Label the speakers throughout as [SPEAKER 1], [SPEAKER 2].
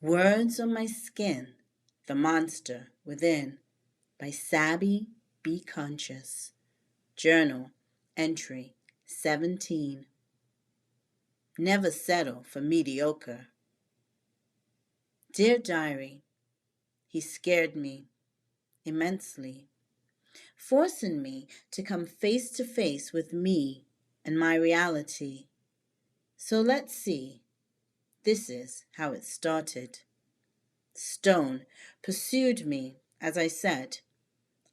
[SPEAKER 1] Words on My Skin, The Monster Within by Sabbi.B.Conscious. Journal entry 17. Never settle for mediocre. Dear Diary, he scared me immensely, forcing me to come face to face with me and my reality. So let's see. This is how it started. Stone pursued me, as I said.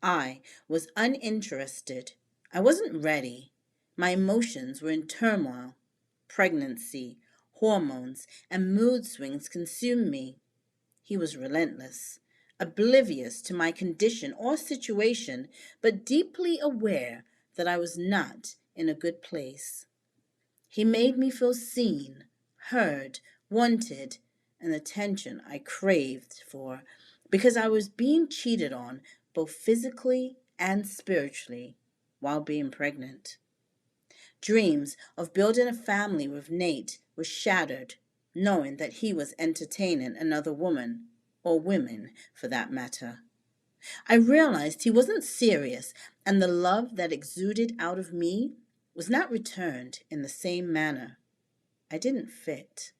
[SPEAKER 1] I was uninterested. I wasn't ready. My emotions were in turmoil. Pregnancy, hormones, and mood swings consumed me. He was relentless, oblivious to my condition or situation, but deeply aware that I was not in a good place. He made me feel seen, heard, wanted, an attention I craved for because I was being cheated on both physically and spiritually while being pregnant. Dreams of building a family with Nate were shattered, knowing that he was entertaining another woman, or women for that matter. I realized he wasn't serious, and the love that exuded out of me was not returned in the same manner. I didn't fit,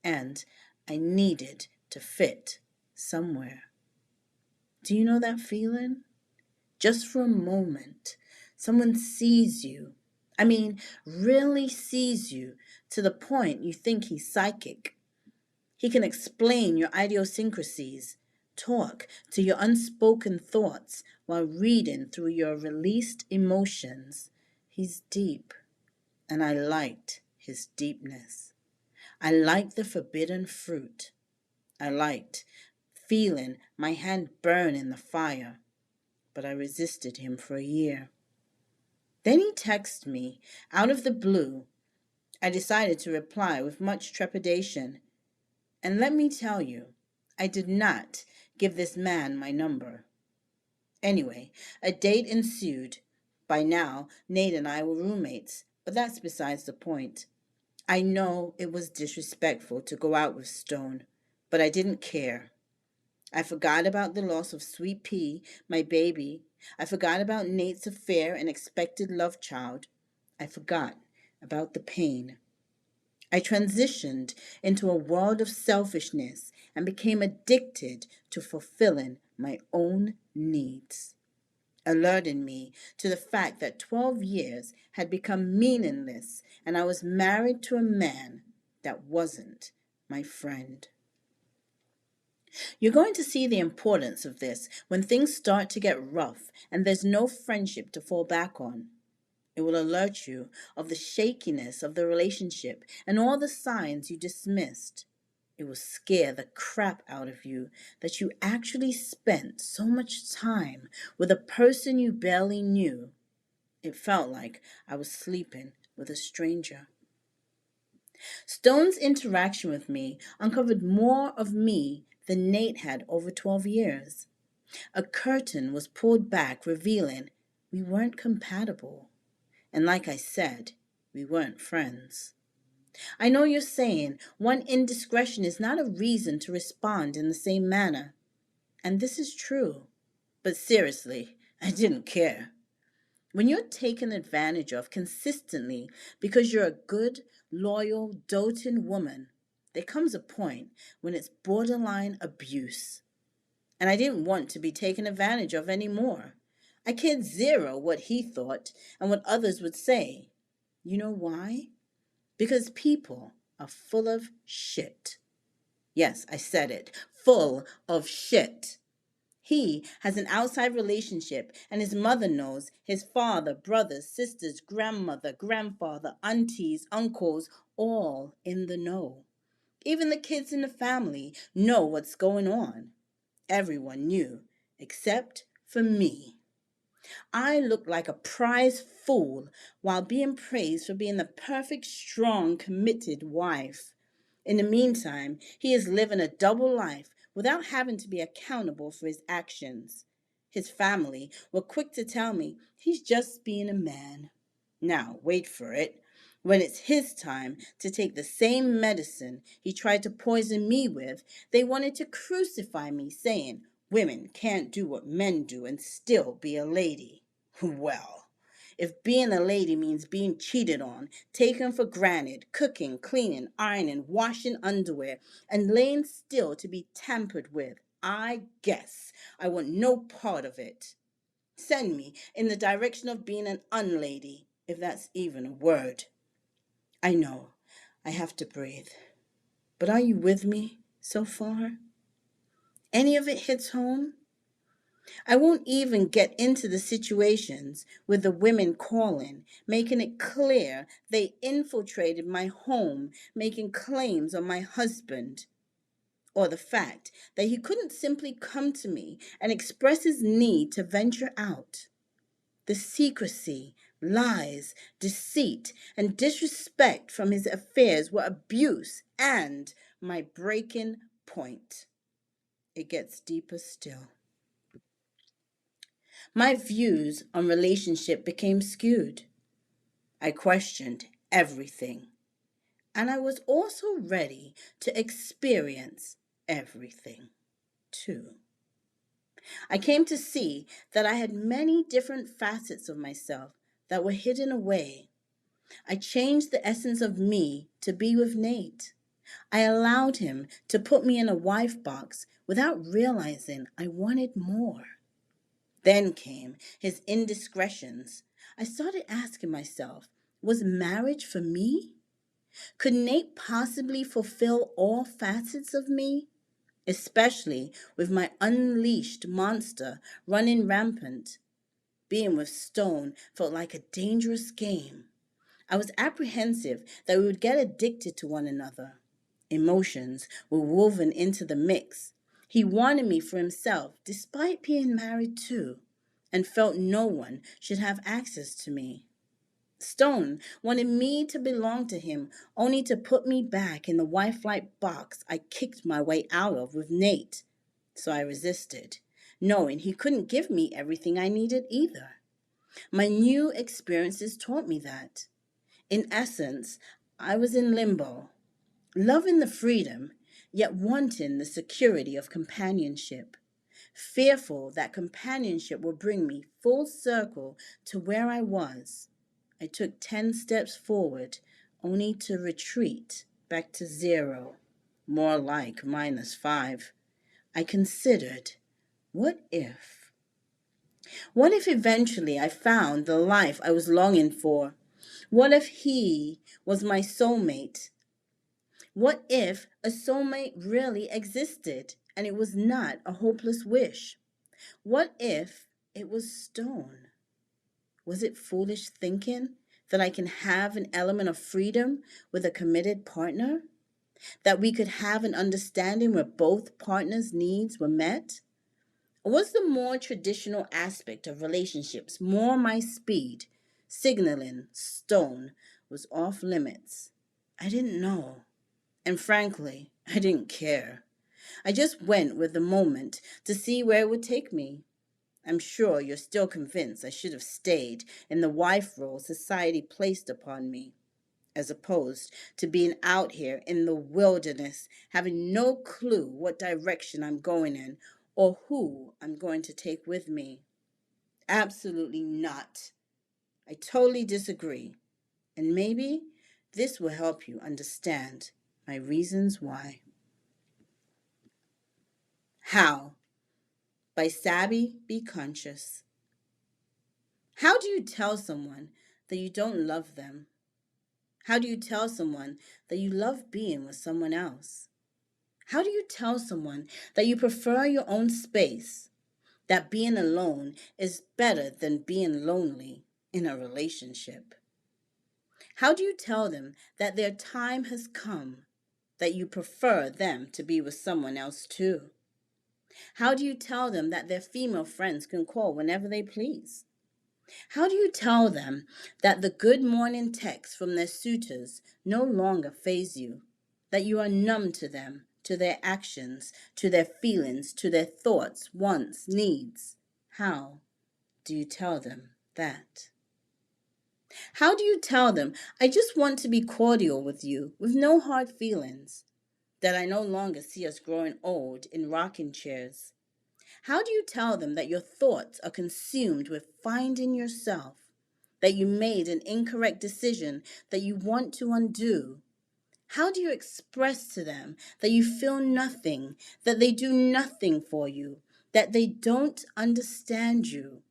[SPEAKER 1] and I needed to fit somewhere. Do you know that feeling? Just for a moment, someone sees you. Really sees you to the point you think he's psychic. He can explain your idiosyncrasies, talk to your unspoken thoughts while reading through your released emotions. He's deep, and I liked his deepness. I liked the forbidden fruit. I liked feeling my hand burn in the fire, but I resisted him for a year. Then he texted me out of the blue. I decided to reply with much trepidation. And let me tell you, I did not give this man my number. Anyway, a date ensued. By now, Nate and I were roommates, but that's besides the point. I know it was disrespectful to go out with Stone, but I didn't care. I forgot about the loss of Sweet Pea, my baby. I forgot about Nate's affair and expected love child. I forgot about the pain. I transitioned into a world of selfishness and became addicted to fulfilling my own needs, alerting me to the fact that 12 years had become meaningless and I was married to a man that wasn't my friend. You're going to see the importance of this when things start to get rough and there's no friendship to fall back on. It will alert you of the shakiness of the relationship and all the signs you dismissed. It will scare the crap out of you that you actually spent so much time with a person you barely knew. It felt like I was sleeping with a stranger. Stone's interaction with me uncovered more of me than Nate had over 12 years. A curtain was pulled back, revealing we weren't compatible. And like I said, we weren't friends. I know you're saying one indiscretion is not a reason to respond in the same manner. And this is true. But seriously, I didn't care. When you're taken advantage of consistently because you're a good, loyal, doting woman, there comes a point when it's borderline abuse. And I didn't want to be taken advantage of anymore. I cared zero what he thought and what others would say. You know why? Because people are full of shit. Yes, I said it. Full of shit. He has an outside relationship, and his mother knows, his father, brothers, sisters, grandmother, grandfather, aunties, uncles, all in the know. Even the kids in the family know what's going on. Everyone knew, except for me. I looked like a prize fool while being praised for being the perfect, strong, committed wife. In the meantime, he is living a double life without having to be accountable for his actions. His family were quick to tell me he's just being a man. Now, wait for it. When it's his time to take the same medicine he tried to poison me with, they wanted to crucify me, saying, "Women can't do what men do and still be a lady." Well, if being a lady means being cheated on, taken for granted, cooking, cleaning, ironing, washing underwear, and laying still to be tampered with, I guess I want no part of it. Send me in the direction of being an unlady, if that's even a word. I know I have to breathe, but are you with me so far? Any of it hits home? I won't even get into the situations with the women calling, making it clear they infiltrated my home, making claims on my husband, or the fact that he couldn't simply come to me and express his need to venture out. The secrecy, lies, deceit, and disrespect from his affairs were abuse and my breaking point. It gets deeper still. My views on relationship became skewed. I questioned everything, and I was also ready to experience everything, too. I came to see that I had many different facets of myself that were hidden away. I changed the essence of me to be with Nate. I allowed him to put me in a wife box without realizing I wanted more. Then came his indiscretions. I started asking myself, was marriage for me? Could Nate possibly fulfill all facets of me? Especially with my unleashed monster running rampant. Being with Stone felt like a dangerous game. I was apprehensive that we would get addicted to one another. Emotions were woven into the mix. He wanted me for himself, despite being married too, and felt no one should have access to me. Stone wanted me to belong to him, only to put me back in the wife-like box I kicked my way out of with Nate. So I resisted, knowing he couldn't give me everything I needed either. My new experiences taught me that. In essence, I was in limbo, loving the freedom, yet wanting the security of companionship, fearful that companionship would bring me full circle to where I was. I took 10 steps forward, only to retreat back to 0, more like -5. I considered, what if? What if eventually I found the life I was longing for? What if he was my soulmate? What if a soulmate really existed and it was not a hopeless wish? What if it was Stone? Was it foolish thinking that I can have an element of freedom with a committed partner? That we could have an understanding where both partners' needs were met? Or was the more traditional aspect of relationships more my speed, signaling Stone was off limits? I didn't know. And frankly, I didn't care. I just went with the moment to see where it would take me. I'm sure you're still convinced I should have stayed in the wife role society placed upon me, as opposed to being out here in the wilderness, having no clue what direction I'm going in or who I'm going to take with me. Absolutely not. I totally disagree. And maybe this will help you understand my reasons why. How? By Sabbi.B.Conscious. How do you tell someone that you don't love them? How do you tell someone that you love being with someone else? How do you tell someone that you prefer your own space, that being alone is better than being lonely in a relationship? How do you tell them that their time has come, that you prefer them to be with someone else too? How do you tell them that their female friends can call whenever they please? How do you tell them that the good morning texts from their suitors no longer faze you, that you are numb to them, to their actions, to their feelings, to their thoughts, wants, needs? How do you tell them that? How do you tell them, I just want to be cordial with you, with no hard feelings, that I no longer see us growing old in rocking chairs? How do you tell them that your thoughts are consumed with finding yourself, that you made an incorrect decision that you want to undo? How do you express to them that you feel nothing, that they do nothing for you, that they don't understand you,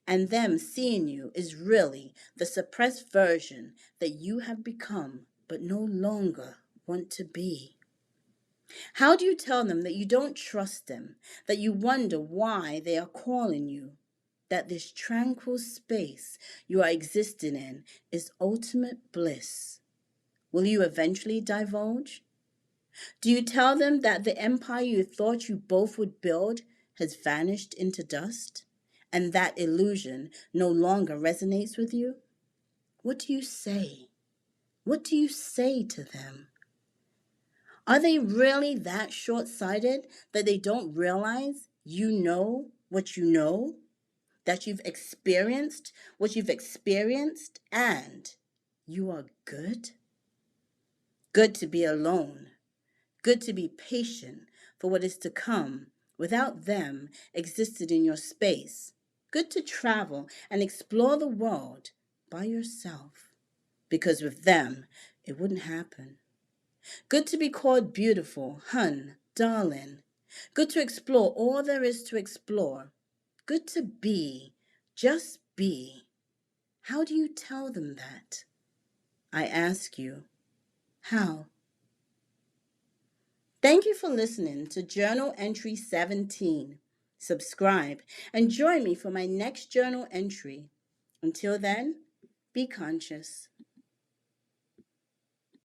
[SPEAKER 1] and them seeing you is really the suppressed version that you have become but no longer want to be? How do you tell them that you don't trust them, that you wonder why they are calling you, that this tranquil space you are existing in is ultimate bliss? Will you eventually divulge? Do you tell them that the empire you thought you both would build has vanished into dust, and that illusion no longer resonates with you? What do you say? What do you say to them? Are they really that short-sighted that they don't realize you know what you know, that you've experienced what you've experienced, and you are good? Good to be alone. Good to be patient for what is to come without them existed in your space. Good to travel and explore the world by yourself, because with them it wouldn't happen. Good to be called beautiful, hun, darling. Good to explore all there is to explore. Good to be, just be. How do you tell them that? I ask you, how? Thank you for listening to Journal Entry 17. Subscribe and join me for my next journal entry. Until then, be conscious.